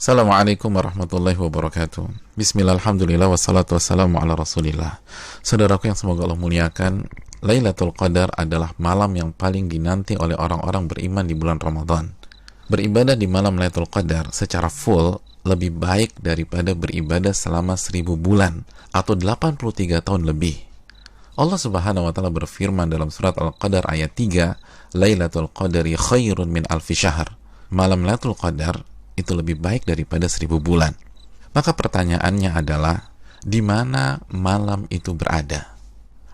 Assalamualaikum warahmatullahi wabarakatuh. Bismillah, alhamdulillah, wassalatu wassalamu ala rasulillah. Saudaraku yang semoga Allah muliakan, Lailatul Qadar adalah malam yang paling dinanti oleh orang-orang beriman di bulan Ramadan. Beribadah di malam Lailatul Qadar secara full lebih baik daripada beribadah selama 1000 bulan atau 83 tahun lebih. Allah Subhanahu wa taala berfirman dalam surat Al-Qadar ayat 3, Lailatul Qadari khairun min alfi syahr. Malam Lailatul Qadar itu lebih baik daripada 1000 bulan. Maka pertanyaannya adalah, di mana malam itu berada?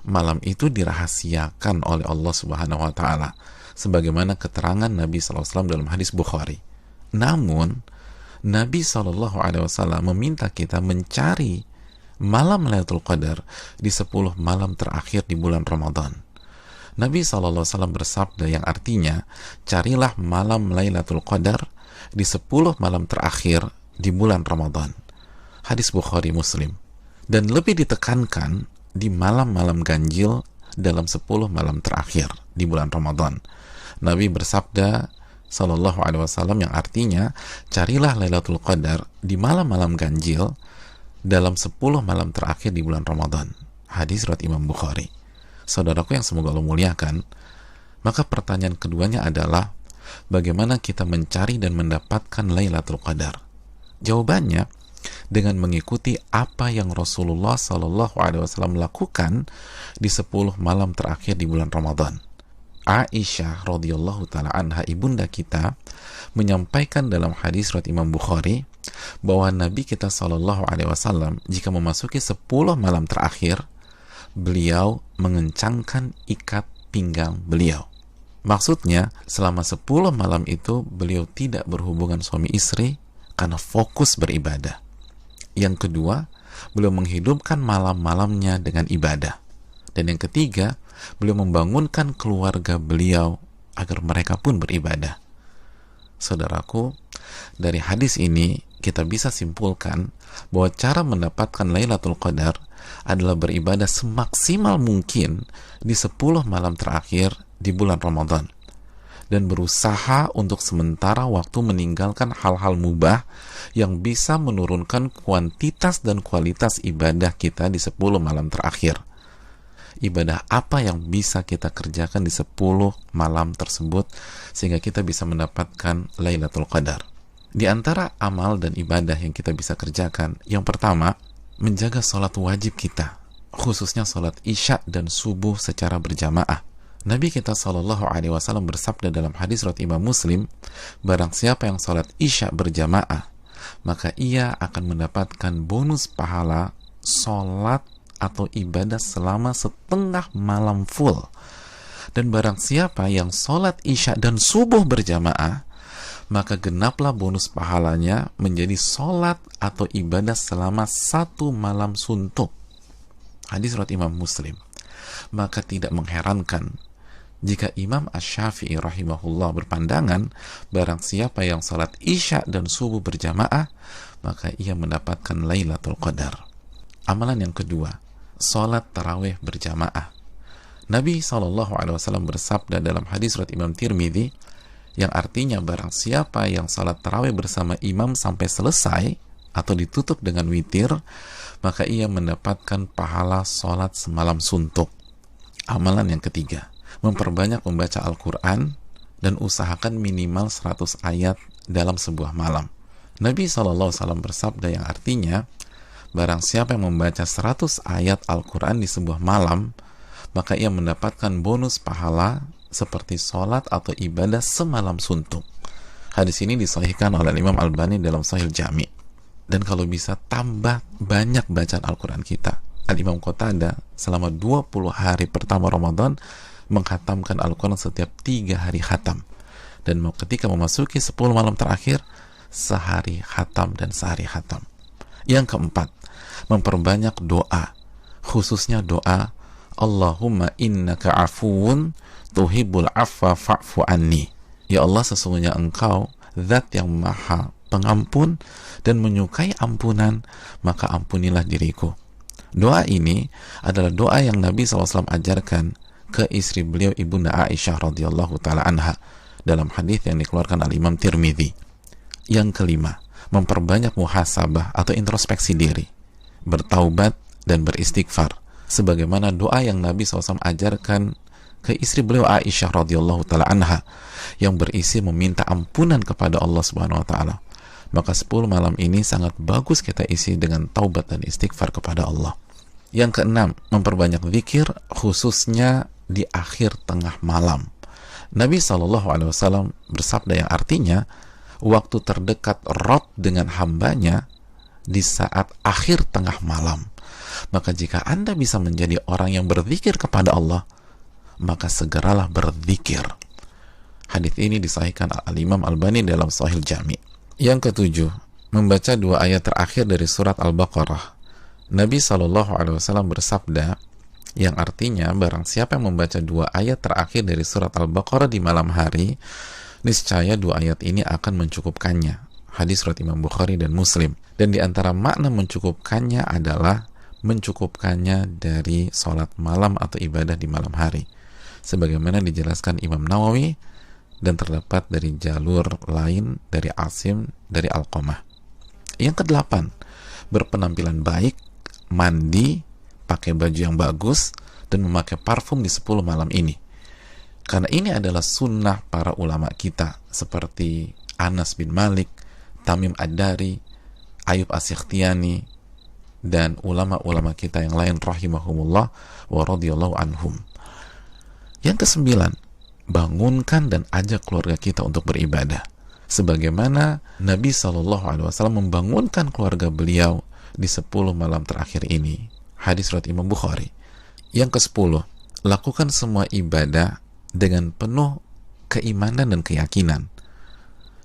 Malam itu dirahasiakan oleh Allah Subhanahu wa taala sebagaimana keterangan Nabi SAW dalam hadis Bukhari. Namun Nabi SAW meminta kita mencari malam Lailatul Qadar di 10 malam terakhir di bulan Ramadan. Nabi SAW bersabda yang artinya, carilah malam Lailatul Qadar di 10 malam terakhir di bulan Ramadan. Hadis Bukhari Muslim. Dan lebih ditekankan di malam-malam ganjil dalam 10 malam terakhir di bulan Ramadan. Nabi bersabda sallallahu alaihi wasallam yang artinya, carilah Lailatul Qadar di malam-malam ganjil dalam 10 malam terakhir di bulan Ramadan. Hadis riwayat Imam Bukhari. Saudaraku yang semoga Allah muliakan, maka pertanyaan keduanya adalah, bagaimana kita mencari dan mendapatkan Lailatul Qadar? Jawabannya dengan mengikuti apa yang Rasulullah SAW lakukan di 10 malam terakhir di bulan Ramadan. Aisyah radhiyallahu taala anha, ibunda kita, menyampaikan dalam hadis riwayat Imam Bukhari bahwa Nabi kita SAW jika memasuki 10 malam terakhir, beliau mengencangkan ikat pinggang beliau. Maksudnya, selama 10 malam itu beliau tidak berhubungan suami istri karena fokus beribadah. Yang kedua, beliau menghidupkan malam-malamnya dengan ibadah. Dan yang ketiga, beliau membangunkan keluarga beliau agar mereka pun beribadah. Saudaraku, dari hadis ini kita bisa simpulkan bahwa cara mendapatkan Lailatul Qadar adalah beribadah semaksimal mungkin di 10 malam terakhir di bulan Ramadan, dan berusaha untuk sementara waktu meninggalkan hal-hal mubah yang bisa menurunkan kuantitas dan kualitas ibadah kita di 10 malam terakhir. Ibadah apa yang bisa kita kerjakan di 10 malam tersebut sehingga kita bisa mendapatkan Lailatul Qadar? Di antara amal dan ibadah yang kita bisa kerjakan, yang pertama, menjaga sholat wajib kita, khususnya sholat isya dan subuh secara berjamaah. Nabi kita SAW bersabda dalam hadis riwayat Imam Muslim, barang siapa yang sholat isya berjamaah, maka ia akan mendapatkan bonus pahala sholat atau ibadah selama setengah malam full. Dan barang siapa yang sholat isya dan subuh berjamaah, maka genaplah bonus pahalanya menjadi sholat atau ibadah selama 1 malam suntuk. Hadis riwayat Imam Muslim. Maka tidak mengherankan jika Imam Asy-Syafi'i rahimahullah berpandangan, barang siapa yang salat isya dan subuh berjamaah, maka ia mendapatkan Lailatul Qadar. Amalan yang kedua, salat tarawih berjamaah. Nabi SAW bersabda dalam hadis riwayat Imam Tirmidzi, yang artinya barang siapa yang salat tarawih bersama imam sampai selesai atau ditutup dengan witir, maka ia mendapatkan pahala salat semalam suntuk. Amalan yang ketiga, memperbanyak membaca Al-Quran dan usahakan minimal 100 ayat dalam sebuah malam. Nabi SAW bersabda yang artinya, barang siapa yang membaca 100 ayat Al-Quran di sebuah malam, maka ia mendapatkan bonus pahala seperti sholat atau ibadah semalam suntuk. Hadis ini disahihkan oleh Imam Albani dalam Sahih Jami. Dan kalau bisa tambah banyak bacaan Al-Quran kita. Al-Imam Qatadah selama 20 hari pertama Ramadan menghatamkan Al-Quran setiap 3 hari khatam. Dan ketika memasuki 10 malam terakhir, sehari khatam dan sehari khatam. Yang keempat, memperbanyak doa, khususnya doa Allahumma innaka afuun tuhibbul afwa fa'fu anni. Ya Allah, sesungguhnya Engkau zat yang maha pengampun dan menyukai ampunan, maka ampunilah diriku. Doa ini adalah doa yang Nabi SAW ajarkan ke istri beliau, ibunda Aisyah radhiyallahu taala anha, dalam hadis yang dikeluarkan oleh Imam Tirmidzi. Yang kelima, memperbanyak muhasabah atau introspeksi diri, bertaubat dan beristighfar, sebagaimana doa yang Nabi SAW ajarkan ke istri beliau Aisyah radhiyallahu taala anha yang berisi meminta ampunan kepada Allah Subhanahu wa taala. Maka 10 malam ini sangat bagus kita isi dengan taubat dan istighfar kepada Allah. Yang keenam, memperbanyak zikir khususnya di akhir tengah malam. Nabi SAW bersabda yang artinya waktu terdekat Rabb dengan hambanya di saat akhir tengah malam. Maka jika Anda bisa menjadi orang yang berzikir kepada Allah, maka segeralah berzikir. Hadis ini disahihkan Al-Imam Albani dalam Sahih Jami'. Yang ketujuh, membaca 2 ayat terakhir dari surat Al-Baqarah. Nabi SAW bersabda yang artinya barang siapa yang membaca 2 ayat terakhir dari surat Al-Baqarah di malam hari, niscaya 2 ayat ini akan mencukupkannya. Hadis riwayat Imam Bukhari dan Muslim. Dan di antara makna mencukupkannya adalah mencukupkannya dari sholat malam atau ibadah di malam hari, sebagaimana dijelaskan Imam Nawawi dan terdapat dari jalur lain dari Asim dari Alqamah. Yang kedelapan, berpenampilan baik, mandi, pakai baju yang bagus, dan memakai parfum di 10 malam ini. Karena ini adalah sunnah para ulama kita seperti Anas bin Malik, Tamim Ad-Dari, Ayub As-Sikhtiyani, dan ulama-ulama kita yang lain rahimahumullah wa radhiyallahu anhum. Yang kesembilan, bangunkan dan ajak keluarga kita untuk beribadah, sebagaimana Nabi SAW membangunkan keluarga beliau di 10 malam terakhir ini. Hadis riwayat Imam Bukhari. Yang ke-10, lakukan semua ibadah dengan penuh keimanan dan keyakinan,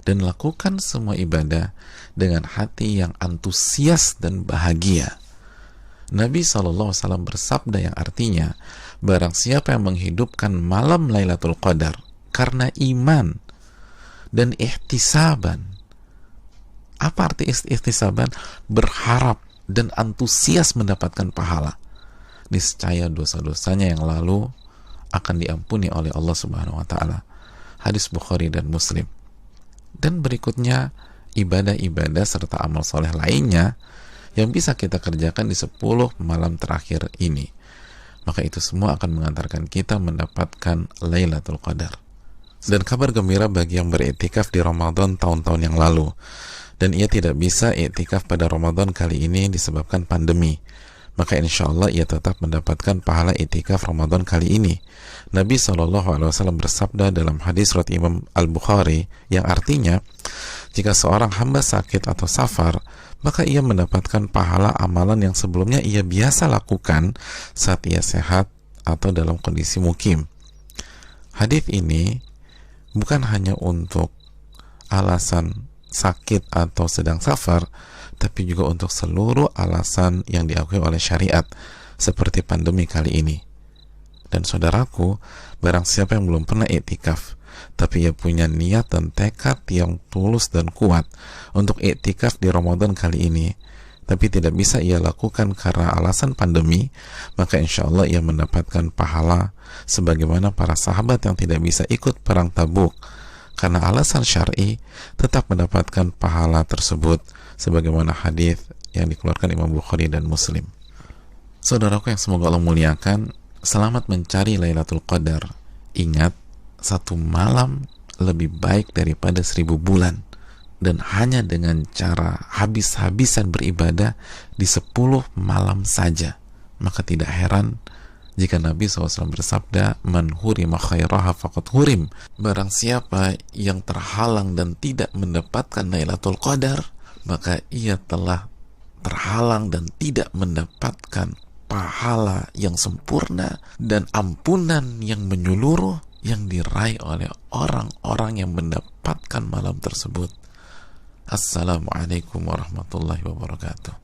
dan lakukan semua ibadah dengan hati yang antusias dan bahagia. Nabi SAW bersabda yang artinya, barang siapa yang menghidupkan malam Lailatul Qadar karena iman dan ihtisaban. Apa arti ihtisaban? Berharap dan antusias mendapatkan pahala. Niscaya dosa-dosanya yang lalu akan diampuni oleh Allah Subhanahu wa taala. Hadis Bukhari dan Muslim. Dan berikutnya ibadah-ibadah serta amal soleh lainnya yang bisa kita kerjakan di 10 malam terakhir ini. Maka itu semua akan mengantarkan kita mendapatkan Lailatul Qadar. Dan kabar gembira bagi yang beriktikaf di Ramadan tahun-tahun yang lalu, dan ia tidak bisa iktikaf pada Ramadan kali ini disebabkan pandemi, maka insya Allah ia tetap mendapatkan pahala iktikaf Ramadan kali ini. Nabi SAW bersabda dalam hadis riwayat Imam Al-Bukhari yang artinya, jika seorang hamba sakit atau safar, maka ia mendapatkan pahala amalan yang sebelumnya ia biasa lakukan saat ia sehat atau dalam kondisi mukim. Hadis ini bukan hanya untuk alasan sakit atau sedang safar, tapi juga untuk seluruh alasan yang diakui oleh syariat, seperti pandemi kali ini. Dan saudaraku, barang siapa yang belum pernah iktikaf, tapi ia punya niat dan tekad yang tulus dan kuat untuk iktikaf di Ramadan kali ini, tapi tidak bisa ia lakukan karena alasan pandemi, maka insya Allah ia mendapatkan pahala sebagaimana para sahabat yang tidak bisa ikut perang Tabuk karena alasan syar'i, tetap mendapatkan pahala tersebut sebagaimana hadis yang dikeluarkan Imam Bukhari dan Muslim. Saudaraku yang semoga Allah muliakan, selamat mencari Lailatul Qadar. Ingat, 1 malam lebih baik daripada 1000 bulan, dan hanya dengan cara habis-habisan beribadah di 10 malam saja. Maka tidak heran jika Nabi SAW bersabda, man hurima khairaha faqad hurim. Barang siapa yang terhalang dan tidak mendapatkan Lailatul Qadar, maka ia telah terhalang dan tidak mendapatkan pahala yang sempurna dan ampunan yang menyeluruh yang diraih oleh orang-orang yang mendapatkan malam tersebut. Assalamualaikum warahmatullahi wabarakatuh.